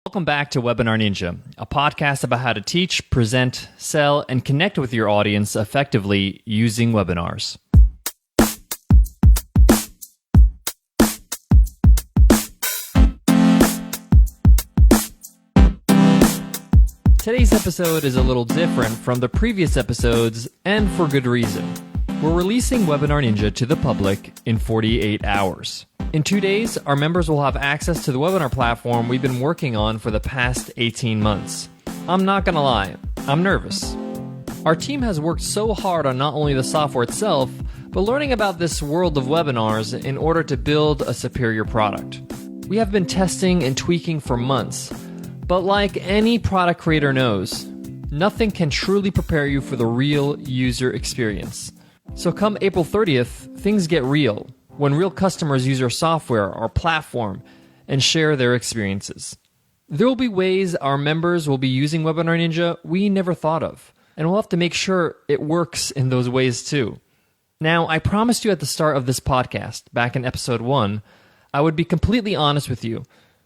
Welcome back to Webinar Ninja, a podcast about how to teach, present, sell, and connect with your audience effectively using webinars. Today's episode is a little different from the previous episodes, and for good reason. We're releasing Webinar Ninja to the public in 48 hours. In 2 days, our members will have access to the webinar platform we've been working on for the past 18 months. I'm not gonna lie, I'm nervous. Our team has worked so hard on not only the software itself, but learning about this world of webinars in order to build a superior product. We have been testing and tweaking for months, but like any product creator knows, nothing can truly prepare you for the real user experience. So come April 30th, things get real, when real customers use our software, our platform, and share their experiences. There will be ways our members will be using Webinar Ninja we never thought of, and we'll have to make sure it works in those ways too. Now, I promised you at the start of this podcast, back in episode 1, I would be completely honest with you.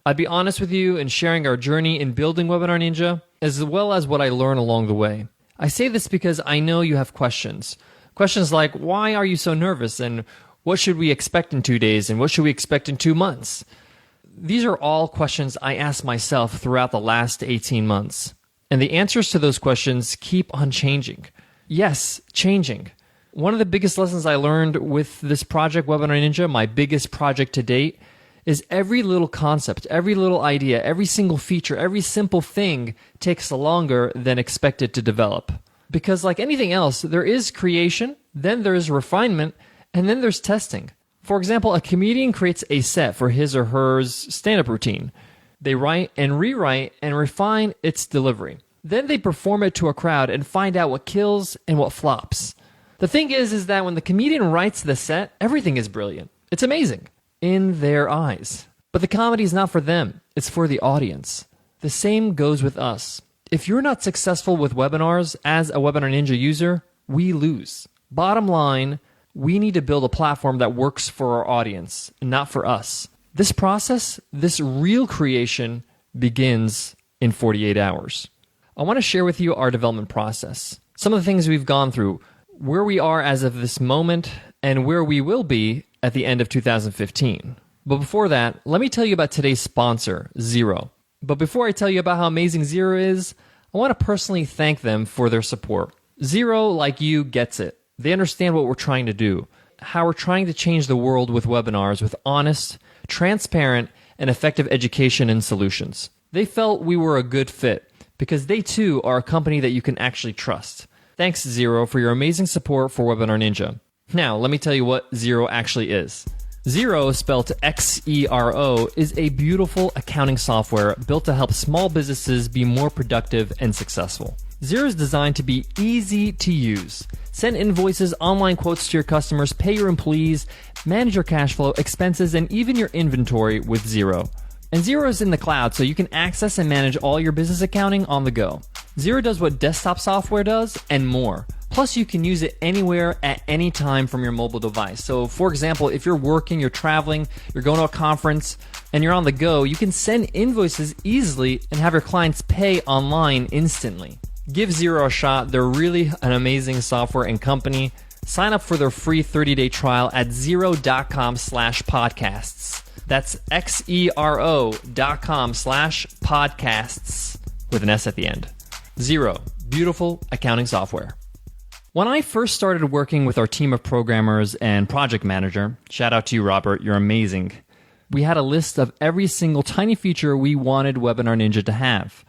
I'd be honest with you in sharing our journey in building Webinar Ninja, as well as what I learn along the way. I say this because I know you have questions. Questions like, why are you so nervous? And what should we expect in 2 days? And what should we expect in 2 months? These are all questions I asked myself throughout the last 18 months. And the answers to those questions keep on changing. Yes, changing. One of the biggest lessons I learned with this project, Webinar Ninja, my biggest project to date, is every little concept, every little idea, every single feature, every simple thing takes longer than expected to develop. Because like anything else, there is creation, then there's refinement, and then there's testing. For example, a comedian creates a set for his or her stand-up routine. They write and rewrite and refine its delivery. Then they perform it to a crowd and find out what kills and what flops. The thing is that when the comedian writes the set, everything is brilliant. It's amazing. In their eyes. But the comedy is not for them. It's for the audience. The same goes with us. If you're not successful with webinars as a Webinar Ninja user, we lose. Bottom line, we need to build a platform that works for our audience, not for us. This process, this real creation, begins in 48 hours. I want to share with you our development process, some of the things we've gone through, where we are as of this moment, and where we will be at the end of 2015. But before that, let me tell you about today's sponsor, Xero. But before I tell you about how amazing Xero is, I want to personally thank them for their support. Xero, like you, gets it. They understand what we're trying to do, how we're trying to change the world with webinars with honest, transparent, and effective education and solutions. They felt we were a good fit because they too are a company that you can actually trust. Thanks, Xero, for your amazing support for Webinar Ninja. Now, let me tell you what Xero actually is. Xero, spelled Xero, is a beautiful accounting software built to help small businesses be more productive and successful. Xero is designed to be easy to use. Send invoices, online quotes to your customers, pay your employees, manage your cash flow, expenses, and even your inventory with Xero. And Xero is in the cloud, so you can access and manage all your business accounting on the go. Xero does what desktop software does and more. Plus, you can use it anywhere at any time from your mobile device. So, for example, if you're working, you're traveling, you're going to a conference, and you're on the go, you can send invoices easily and have your clients pay online instantly. Give Xero a shot. They're really an amazing software and company. Sign up for their free 30-day trial at xero.com/podcasts. That's xero.com/podcasts with an S at the end. Xero, beautiful accounting software. When I first started working with our team of programmers and project manager, shout out to you, Robert, you're amazing. We had a list of every single tiny feature we wanted Webinar Ninja to have.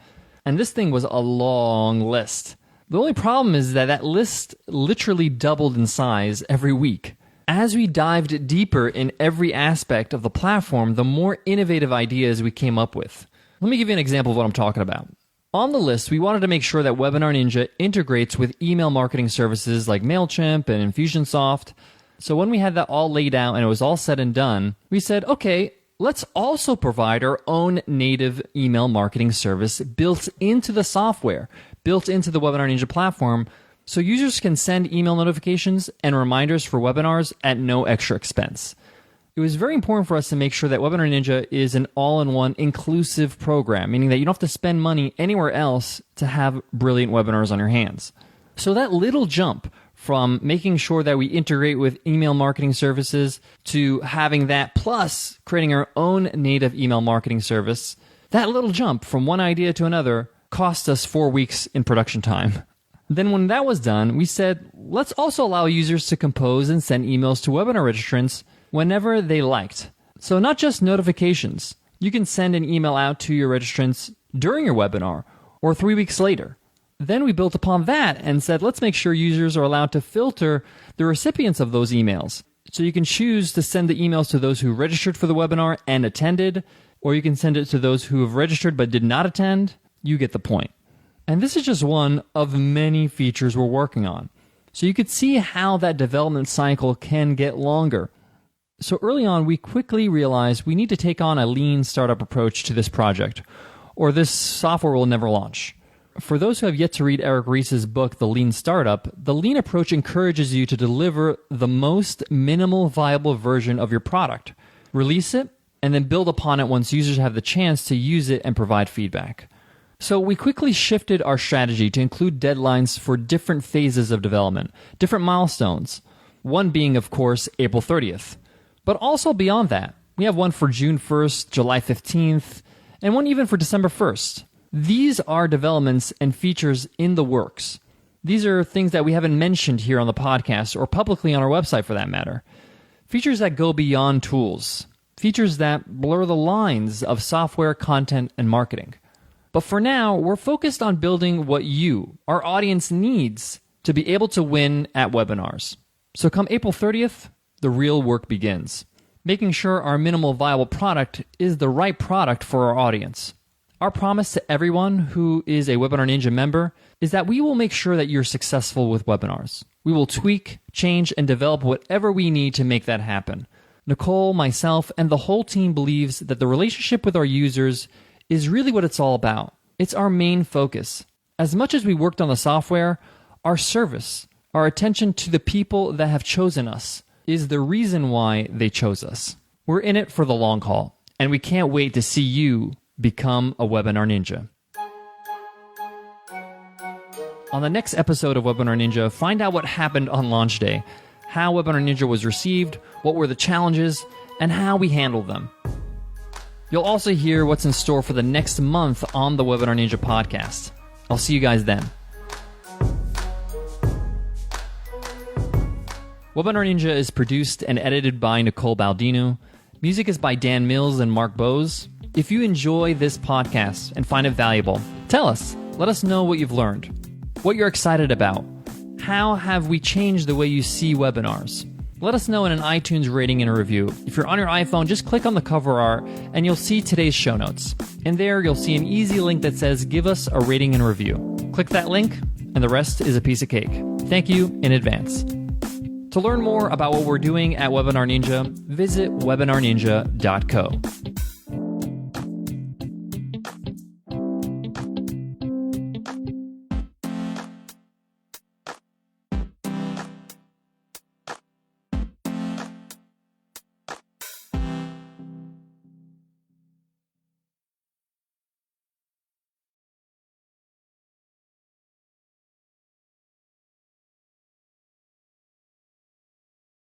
And this thing was a long list. The only problem is that that list literally doubled in size every week. As we dived deeper in every aspect of the platform, the more innovative ideas we came up with. Let me give you an example of what I'm talking about. On the list, we wanted to make sure that Webinar Ninja integrates with email marketing services like MailChimp and Infusionsoft. So when we had that all laid out and it was all said and done, we said, okay, let's also provide our own native email marketing service built into the software, built into the Webinar Ninja platform, so users can send email notifications and reminders for webinars at no extra expense. It it was very important for us to make sure that Webinar Ninja is an all-in-one inclusive program, meaning that you don't have to spend money anywhere else to have brilliant webinars on your hands. So that little jump from making sure that we integrate with email marketing services to having that plus creating our own native email marketing service, that little jump from one idea to another cost us 4 weeks in production time. Then when that was done, we said, let's also allow users to compose and send emails to webinar registrants whenever they liked. So not just notifications. You can send an email out to your registrants during your webinar or 3 weeks later. Then we built upon that and said, let's make sure users are allowed to filter the recipients of those emails. So you can choose to send the emails to those who registered for the webinar and attended, or you can send it to those who have registered but did not attend. You get the point. And this is just one of many features we're working on. So you could see how that development cycle can get longer. So early on, we quickly realized we need to take on a lean startup approach to this project, or this software will never launch. For those who have yet to read Eric Ries's book, The Lean Startup, the lean approach encourages you to deliver the most minimal viable version of your product, release it, and then build upon it once users have the chance to use it and provide feedback. So we quickly shifted our strategy to include deadlines for different phases of development, different milestones, one being, of course, April 30th. But also beyond that, we have one for June 1st, July 15th, and one even for December 1st. These are developments and features in the works. These are things that we haven't mentioned here on the podcast or publicly on our website for that matter. Features that go beyond tools. Features that blur the lines of software, content, and marketing. But for now, we're focused on building what you, our audience, needs to be able to win at webinars. So come April 30th, the real work begins, making sure our minimal viable product is the right product for our audience. Our promise to everyone who is a Webinar Ninja member is that we will make sure that you're successful with webinars. We will tweak, change, and develop whatever we need to make that happen. Nicole, myself, and the whole team believes that the relationship with our users is really what it's all about. It's our main focus. As much as we worked on the software, our service, our attention to the people that have chosen us, is the reason why they chose us. We're in it for the long haul, and we can't wait to see you become a Webinar Ninja. On the next episode of Webinar Ninja, find out what happened on launch day, how Webinar Ninja was received, what were the challenges, and how we handled them. You'll also hear what's in store for the next month on the Webinar Ninja podcast. I'll see you guys then. Webinar Ninja is produced and edited by Nicole Baldino. Music is by Dan Mills and Mark Bose. If you enjoy this podcast and find it valuable, tell us. Let us know what you've learned, what you're excited about. How have we changed the way you see webinars? Let us know in an iTunes rating and a review. If you're on your iPhone, just click on the cover art and you'll see today's show notes. And there you'll see an easy link that says, give us a rating and review. Click that link and the rest is a piece of cake. Thank you in advance. To learn more about what we're doing at Webinar Ninja, visit webinarninja.co.